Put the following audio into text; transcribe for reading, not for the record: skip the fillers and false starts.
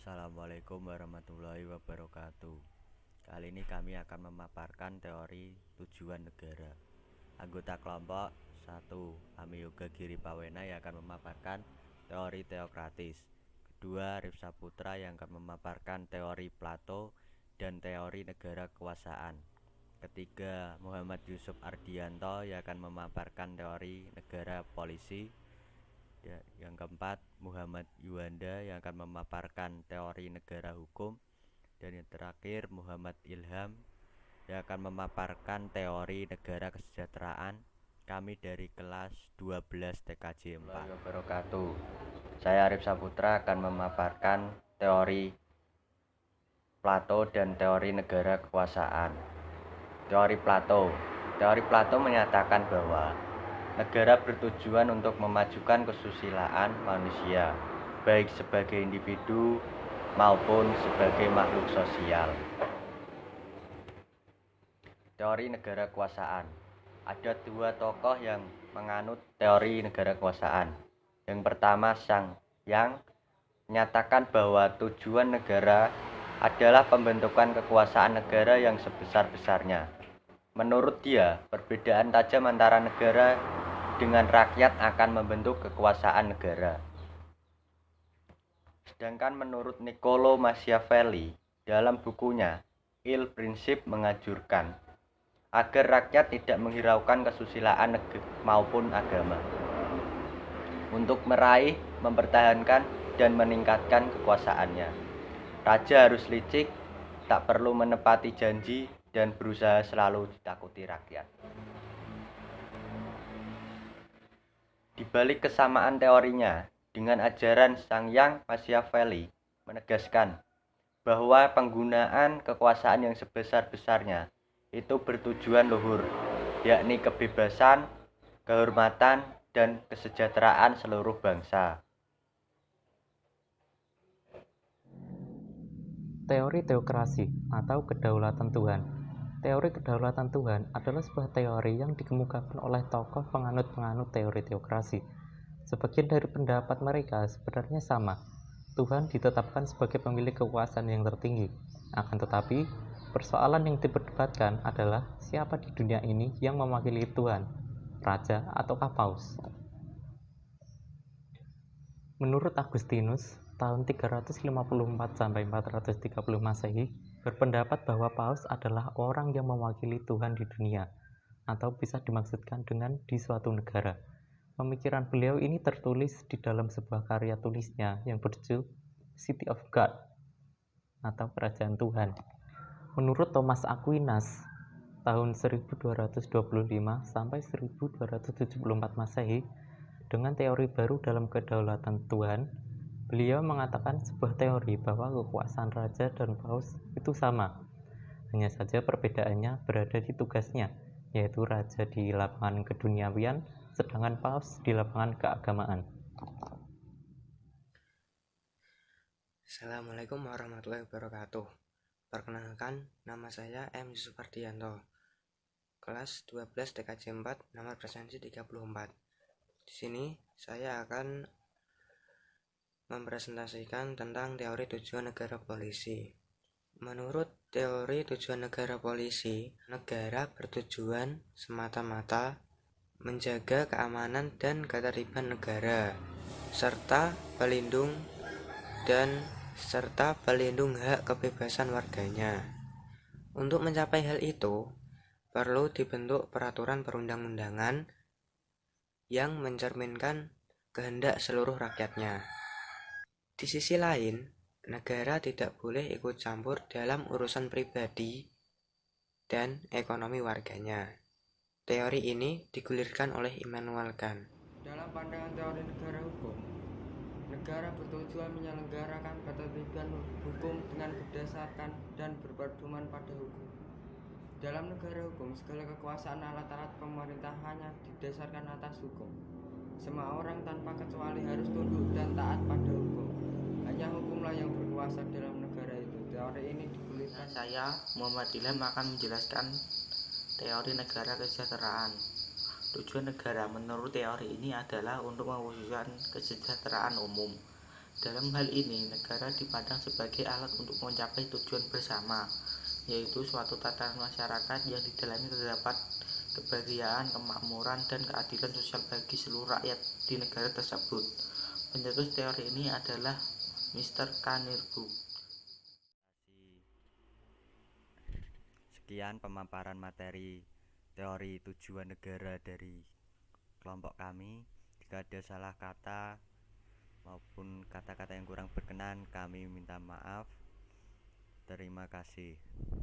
Assalamualaikum warahmatullahi wabarakatuh. Kali ini kami akan memaparkan teori tujuan negara. Anggota kelompok 1, Ami Yoga Giri Pawena yang akan memaparkan teori teokratis. Kedua, Arif Saputra yang akan memaparkan teori Plato dan teori negara kekuasaan. Ketiga, Muhammad Yusuf Ardianto yang akan memaparkan teori negara polisi. Yang keempat, Muhammad Yuanda yang akan memaparkan teori negara hukum. Dan yang terakhir, Muhammad Ilham yang akan memaparkan teori negara kesejahteraan. Kami dari kelas 12 TKJ 4. Wabarakatuh. Saya Arif Saputra akan memaparkan teori Plato dan teori negara kekuasaan. Teori Plato menyatakan bahwa negara bertujuan untuk memajukan kesusilaan manusia, baik sebagai individu maupun sebagai makhluk sosial. Teori negara kekuasaan. Ada dua tokoh yang menganut teori negara kekuasaan. Yang pertama, Sang Yang menyatakan bahwa tujuan negara adalah pembentukan kekuasaan negara yang sebesar-besarnya. Menurut dia, perbedaan tajam antara negara dengan rakyat akan membentuk kekuasaan negara. Sedangkan menurut Niccolo Machiavelli dalam bukunya Il Principe menganjurkan agar rakyat tidak menghiraukan kesusilaan maupun agama untuk meraih, mempertahankan, dan meningkatkan kekuasaannya. Raja harus licik, tak perlu menepati janji, dan berusaha selalu ditakuti rakyat. Di balik kesamaan teorinya dengan ajaran Sang Yang, Machiavelli menegaskan bahwa penggunaan kekuasaan yang sebesar-besarnya itu bertujuan luhur, yakni kebebasan, kehormatan, dan kesejahteraan seluruh bangsa. Teori teokrasi atau kedaulatan Tuhan. Teori kedaulatan Tuhan adalah sebuah teori yang dikemukakan oleh tokoh penganut-penganut teori teokrasi. Sebagian dari pendapat mereka sebenarnya sama. Tuhan ditetapkan sebagai pemilik kekuasaan yang tertinggi. Akan tetapi, persoalan yang diperdebatkan adalah siapa di dunia ini yang mewakili Tuhan, raja ataukah paus. Menurut Agustinus, tahun 354 sampai 430 Masehi, berpendapat bahwa paus adalah orang yang mewakili Tuhan di dunia, atau bisa dimaksudkan dengan di suatu negara. Pemikiran beliau ini tertulis di dalam sebuah karya tulisnya yang berjudul City of God, atau Kerajaan Tuhan. Menurut Thomas Aquinas, tahun 1225 sampai 1274 Masehi, dengan teori baru dalam kedaulatan Tuhan, beliau mengatakan sebuah teori bahwa kekuasaan raja dan paus itu sama. Hanya saja perbedaannya berada di tugasnya, yaitu raja di lapangan keduniawian, sedangkan paus di lapangan keagamaan. Assalamualaikum warahmatullahi wabarakatuh. Perkenalkan, nama saya M. Yusuf Ardianto, kelas 12 TKJ 4, nomor presensi 34. Di sini saya akan mempresentasikan tentang teori tujuan negara polisi. Menurut teori tujuan negara polisi, negara bertujuan semata-mata menjaga keamanan dan ketertiban negara, serta pelindung hak kebebasan warganya. Untuk mencapai hal itu, perlu dibentuk peraturan perundang-undangan yang mencerminkan kehendak seluruh rakyatnya. Di sisi lain, negara tidak boleh ikut campur dalam urusan pribadi dan ekonomi warganya. Teori ini digulirkan oleh Immanuel Kant. Dalam pandangan teori negara hukum, negara bertujuan menyelenggarakan ketertiban hukum dengan berdasarkan dan berpedoman pada hukum. Dalam negara hukum, segala kekuasaan alat-alat pemerintahannya didasarkan atas hukum. Semua orang tanpa kecuali harus tunduk dan taat pada hukum. Hanya hukumlah yang berkuasa dalam negara itu. Teori ini digulirkan. Saya Muhammad Ilham akan menjelaskan teori negara kesejahteraan. Tujuan negara menurut teori ini adalah untuk mewujudkan kesejahteraan umum Dalam hal ini, negara dipandang sebagai alat untuk mencapai tujuan bersama, yaitu suatu tatanan masyarakat yang di dalamnya terdapat kebahagiaan, kemakmuran, dan keadilan sosial bagi seluruh rakyat di negara tersebut. Pencetus teori ini adalah Mr. Kanirbu. Sekian pemaparan materi teori tujuan negara dari kelompok kami. Jika ada salah kata maupun kata-kata yang kurang berkenan, kami minta maaf. Terima kasih.